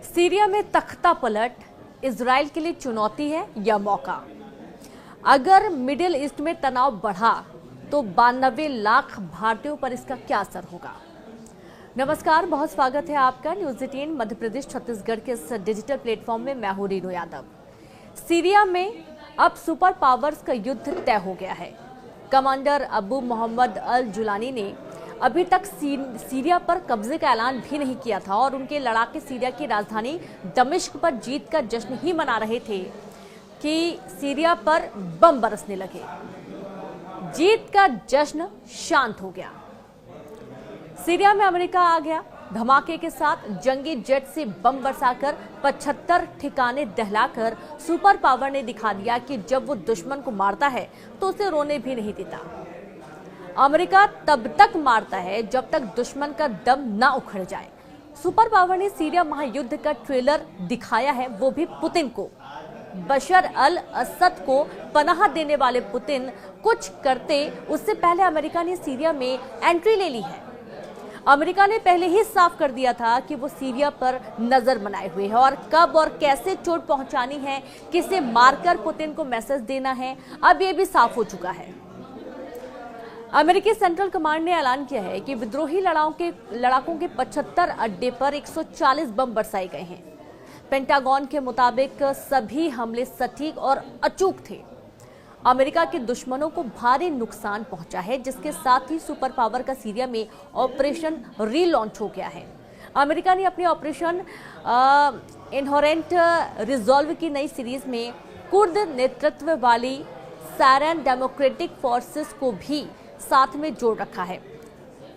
Syria में तख्ता पलट इजराइल के लिए चुनौती है या मौका? अगर मिडिल ईस्ट में तनाव बढ़ा तो 92 लाख भारतीयों पर इसका क्या असर होगा? नमस्कार, बहुत स्वागत है आपका न्यूज़ 18 मध्य प्रदेश छत्तीसगढ़ के इस डिजिटल प्लेटफॉर्म में। मैं हूं रीनू यादव। सीरिया में अब सुपर पावर्स का युद्ध तय हो गया है। कमांडर अबू मोहम्मद अल जुलानी ने अभी तक सीरिया पर कब्जे का ऐलान भी नहीं किया था और उनके लड़ाके सीरिया की राजधानी दमिश्क पर जीत का जश्न ही मना रहे थे कि सीरिया पर बम बरसने लगे। जीत का जश्न शांत हो गया। सीरिया में अमेरिका आ गया। धमाके के साथ जंगी जेट से बम बरसाकर 75 ठिकाने दहलाकर सुपर पावर ने दिखा दिया कि जब वो दुश्मन को मारता है तो उसे रोने भी नहीं देता। अमेरिका तब तक मारता है जब तक दुश्मन का दम ना उखड़ जाए। सुपर पावर ने सीरिया महायुद्ध का ट्रेलर दिखाया है, वो भी पुतिन को। बशर अल असद को पनाह देने वाले पुतिन कुछ करते उससे पहले अमेरिका ने सीरिया में एंट्री ले ली है। अमेरिका ने पहले ही साफ कर दिया था कि वो सीरिया पर नजर बनाए हुए है और कब और कैसे चोट पहुंचानी है, किसे मारकर पुतिन को मैसेज देना है, अब ये भी साफ हो चुका है। अमेरिकी सेंट्रल कमांड ने ऐलान किया है कि विद्रोही लड़ाकों के 75 अड्डे पर 140 बम बरसाए गए हैं। पेंटागन के मुताबिक सभी हमले सटीक और अचूक थे। अमेरिका के दुश्मनों को भारी नुकसान पहुंचा है, जिसके साथ ही सुपर पावर का सीरिया में ऑपरेशन रीलॉन्च हो गया है। अमेरिका ने अपने ऑपरेशन इनहेरेंट रिजॉल्व की नई सीरीज में कुर्द नेतृत्व वाली सायरन डेमोक्रेटिक फोर्सेस को भी साथ में जोड़ रखा है।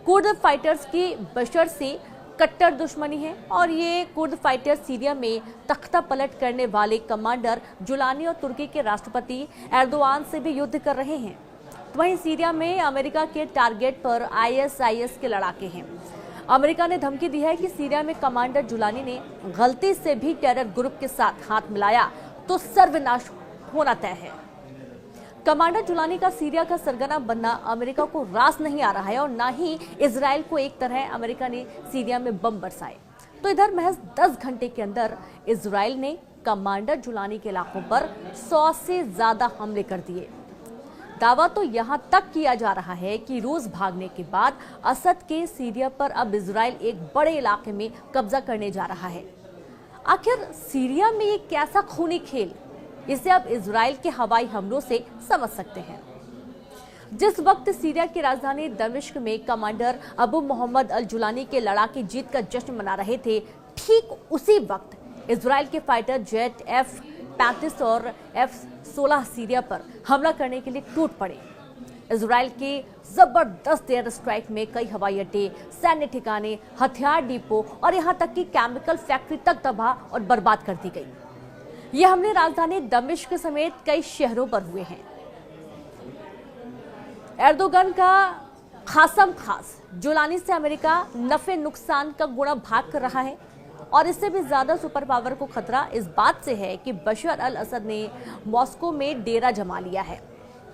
कुर्द फाइटर्स की बशर से कट्टर दुश्मनी है और ये कुर्द फाइटर सीरिया में तख्ता पलट करने वाले कमांडर जुलानी और तुर्की के राष्ट्रपति एर्दोआन से भी युद्ध कर रहे हैं। वहीं सीरिया में अमेरिका के टारगेट पर आईएसआईएस के लड़ाके हैं। अमेरिका ने धमकी दी है कि सीरिया में कमांडर जुलानी ने गलती से भी टेरर ग्रुप के साथ हाथ मिलाया तो सर्वनाश होना तय है। कमांडर जुलानी का सीरिया का सरगना बनना अमेरिका को रास नहीं आ रहा है और ना ही इजराइल को। एक तरह अमेरिका ने सीरिया में बम बरसाए तो इधर महज 10 घंटे के अंदर इजराइल ने कमांडर जुलानी के इलाकों पर 100 से ज्यादा हमले कर दिए। दावा तो यहां तक किया जा रहा है कि रूस भागने के बाद असद के सीरिया पर अब इजराइल एक बड़े इलाके में कब्जा करने जा रहा है। आखिर सीरिया में ये कैसा खूनी खेल, इसे अब इजराइल के हवाई हमलों से समझ सकते हैं। जिस वक्त सीरिया की राजधानी दमिश्क में कमांडर अबू मोहम्मद अल जुलानी के लड़ाके जीत का जश्न मना रहे थे, ठीक उसी वक्त इजराइल के फाइटर जेट F-35 और F-16 सीरिया पर हमला करने के लिए टूट पड़े। इजराइल के जबरदस्त एयर स्ट्राइक में कई हवाई अड्डे, सैन्य ठिकाने, हथियार डिपो और यहाँ तक कि केमिकल फैक्ट्री तक तबाह और बर्बाद कर दी गई। ये हमले राजधानी दमिश्क समेत कई शहरों पर हुए हैं। एर्दोगन का खासम खास जुलानी से अमेरिका नफे नुकसान का गुणा भाग कर रहा है और इससे भी ज्यादा सुपर पावर को खतरा इस बात से है कि बशर अल असद ने मॉस्को में डेरा जमा लिया है।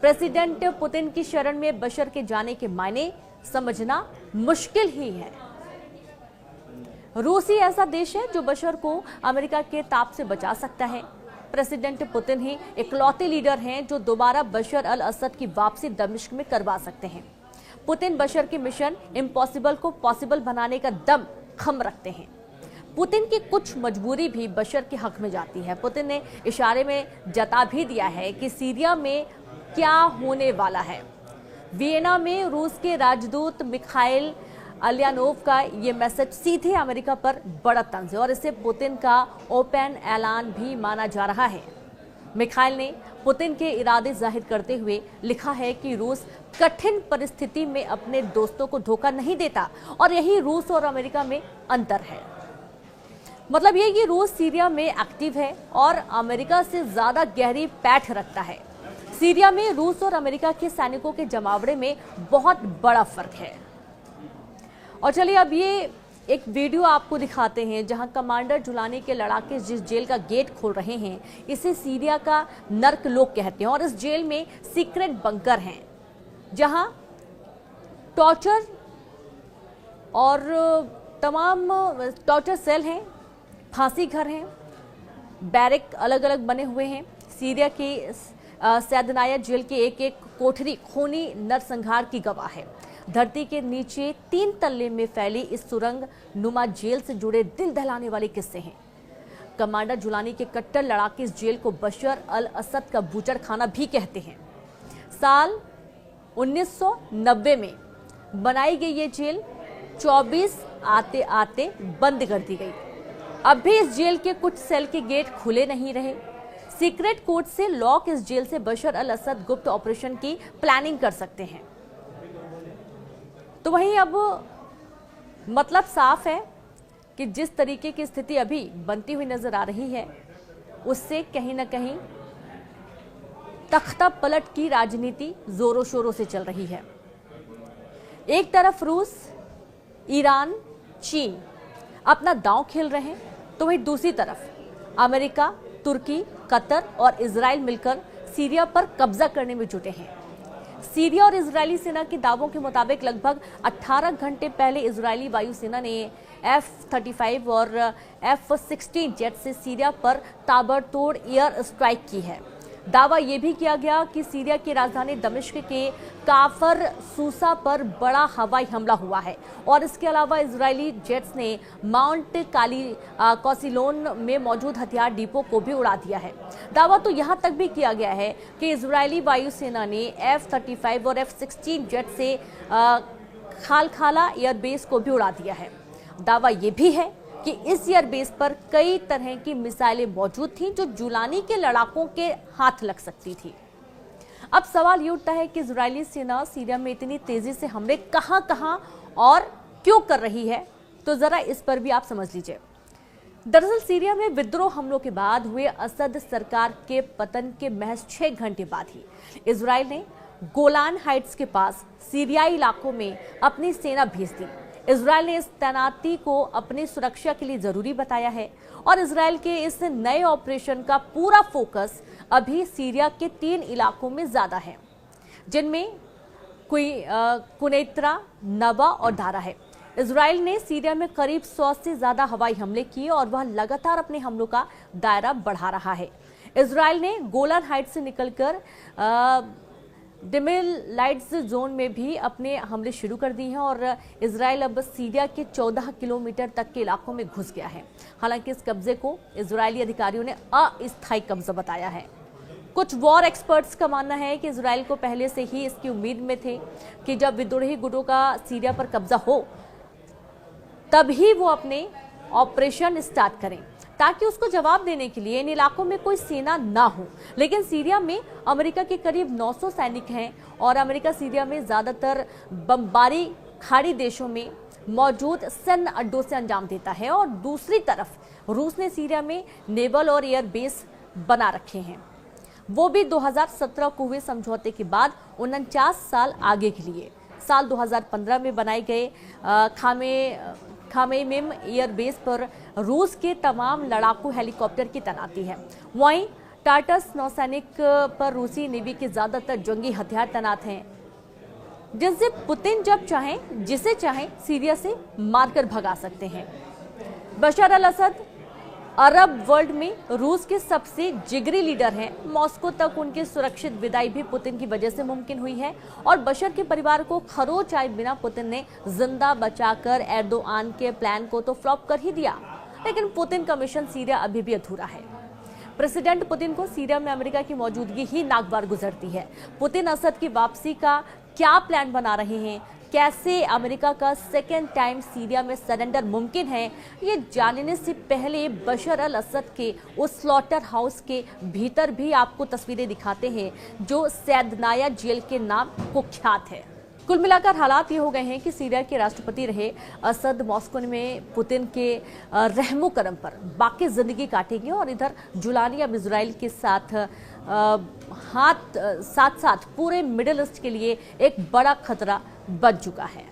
प्रेसिडेंट पुतिन की शरण में बशर के जाने के मायने समझना मुश्किल ही है। रूस ही ऐसा देश है जो बशर को अमेरिका के ताप से बचा सकता है। प्रेसिडेंट पुतिन ही इकलौते लीडर हैं जो दोबारा बशर अल असद की वापसी दमिश्क में करवा सकते हैं। पुतिन बशर के मिशन इम्पॉसिबल को पॉसिबल बनाने का दम खम रखते हैं। पुतिन की कुछ मजबूरी भी बशर के हक में जाती है। पुतिन ने इशारे में जता भी दिया है कि सीरिया में क्या होने वाला है। वियना में रूस के राजदूत मिखाइल अलियानोव का ये मैसेज सीधे अमेरिका पर बड़ा तंज है और इसे पुतिन का ओपन ऐलान भी माना जा रहा है। मिखाइल ने पुतिन के इरादे जाहिर करते हुए लिखा है कि रूस कठिन परिस्थिति में अपने दोस्तों को धोखा नहीं देता और यही रूस और अमेरिका में अंतर है। मतलब ये कि रूस सीरिया में एक्टिव है और अमेरिका से ज्यादा गहरी पैठ रखता है। सीरिया में रूस और अमेरिका के सैनिकों के जमावड़े में बहुत बड़ा फर्क है। और चलिए अब ये एक वीडियो आपको दिखाते हैं जहां कमांडर जुलानी के लड़ाके जिस जेल का गेट खोल रहे हैं, इसे सीरिया का नर्क लोग कहते हैं और इस जेल में सीक्रेट बंकर हैं जहां टॉर्चर और तमाम टॉर्चर सेल हैं, फांसी घर हैं, बैरक अलग अलग बने हुए हैं। सीरिया की सैदनाया जेल की एक एक कोठरी खूनी नरसंहार की गवाह है। धरती के नीचे 3 तल्ले में फैली इस सुरंग नुमा जेल से जुड़े दिल दहलाने वाले किस्से हैं। कमांडर जुलानी के कट्टर लड़ाके इस जेल को बशर अल असद का बूचड़खाना भी कहते हैं। साल 1990 में बनाई गई ये जेल 24 आते आते बंद कर दी गई। अब भी इस जेल के कुछ सेल के गेट खुले नहीं रहे। सीक्रेट कोड से लॉक इस जेल से बशर अल असद गुप्त ऑपरेशन की प्लानिंग कर सकते हैं। तो वहीं अब मतलब साफ है कि जिस तरीके की स्थिति अभी बनती हुई नजर आ रही है, उससे कहीं ना कहीं तख्ता पलट की राजनीति जोरों शोरों से चल रही है। एक तरफ रूस, ईरान, चीन अपना दांव खेल रहे हैं, तो वहीं दूसरी तरफ अमेरिका, तुर्की, कतर और इजराइल मिलकर सीरिया पर कब्जा करने में जुटे हैं। सीरिया और इजरायली सेना के दावों के मुताबिक लगभग 18 घंटे पहले इजरायली वायुसेना ने F-35 और F-16 जेट से सीरिया पर ताबड़तोड़ एयर स्ट्राइक की है। दावा यह भी किया गया कि सीरिया की राजधानी दमिश्क के काफर सूसा पर बड़ा हवाई हमला हुआ है और इसके अलावा इजरायली जेट्स ने माउंट कौसिलोन में मौजूद हथियार डिपो को भी उड़ा दिया है। दावा तो यहां तक भी किया गया है कि इजरायली वायुसेना ने F-35 और F-16 जेट से खालखाला एयरबेस को भी उड़ा दिया है। दावा यह भी है कि इस एयरबेस पर कई तरह की मिसाइलें मौजूद थीं जो जुलानी के लड़ाकों के हाथ लग सकती थी। अब सवाल ये उठता है कि इजरायली सेना सीरिया में इतनी तेजी से हमले कहां और क्यों कर रही है, तो जरा इस पर भी आप समझ लीजिए। दरअसल सीरिया में विद्रोह हमलों के बाद हुए असद सरकार के पतन के महज 6 घंटे बाद ही इजराइल ने गोलान हाइट्स के पास सीरियाई इलाकों में अपनी सेना भेज दी। इजराइल ने इस तैनाती को अपनी सुरक्षा के लिए जरूरी बताया है और इजराइल के इस नए ऑपरेशन का पूरा फोकस अभी सीरिया के 3 इलाकों में ज्यादा है, जिनमें कुनैत्रा, नबा और दारा है। इजराइल ने सीरिया में करीब 100 से ज्यादा हवाई हमले किए और वह लगातार अपने हमलों का दायरा बढ़ा रहा है। इजराइल ने गोलान हाइट्स से निकलकर डिमिलाइट्स जोन में भी अपने हमले शुरू कर दिए हैं और इजराइल अब सीरिया के 14 किलोमीटर तक के इलाकों में घुस गया है। हालांकि इस कब्जे को इजरायली अधिकारियों ने अस्थायी कब्जा बताया है। कुछ वॉर एक्सपर्ट्स का मानना है कि इजराइल को पहले से ही इसकी उम्मीद में थे कि जब विद्रोही गुटों का सीरिया पर कब्जा हो तभी वो अपने ऑपरेशन स्टार्ट करें ताकि उसको जवाब देने के लिए इन इलाकों में कोई सेना ना हो। लेकिन सीरिया में अमेरिका के करीब 900 सैनिक हैं और अमेरिका सीरिया में ज्यादातर बमबारी खाड़ी देशों में मौजूद सैन्य अड्डों से अंजाम देता है और दूसरी तरफ रूस ने सीरिया में नेवल और एयर बेस बना रखे हैं, वो भी 2017 को हुए समझौते के बाद 49 साल आगे के लिए। साल 2015 में बनाए गए खामेइम एयरबेस पर रूस के तमाम लड़ाकू हेलीकॉप्टर की तैनाती है। वहीं टार्टस नौसैनिक पर रूसी नेवी के ज्यादातर जंगी हथियार तैनात हैं, जिनसे पुतिन जब चाहें जिसे चाहें सीरिया से मारकर भगा सकते हैं। बशर अल असद अरब वर्ल्ड में रूस के सबसे जिगरी लीडर हैं। मॉस्को तक उनकी सुरक्षित विदाई भी पुतिन की वजह से मुमकिन हुई है और बशर के परिवार को खरोच आए बिना पुतिन ने जिंदा बचाकर एर्दोआन के प्लान को तो फ्लॉप कर ही दिया। लेकिन पुतिन का मिशन सीरिया अभी भी अधूरा है। प्रेसिडेंट पुतिन को सीरिया में अमेरिका की मौजूदगी ही नागवार गुजरती है। पुतिन असद की वापसी का क्या प्लान बना रहे हैं, कैसे अमेरिका का सेकेंड टाइम सीरिया में सरेंडर मुमकिन है, ये जानने से पहले बशर अल असद के उस स्लॉटर हाउस के भीतर भी आपको तस्वीरें दिखाते हैं जो सैदनाया जेल के नाम कुख्यात है। कुल मिलाकर हालात ये हो गए हैं कि सीरिया के राष्ट्रपति रहे असद मॉस्को में पुतिन के रहमो करम पर बाकी जिंदगी काटेंगे और इधर जुलानी अब इजराइल के साथ साथ पूरे मिडिल ईस्ट के लिए एक बड़ा खतरा बन चुका है।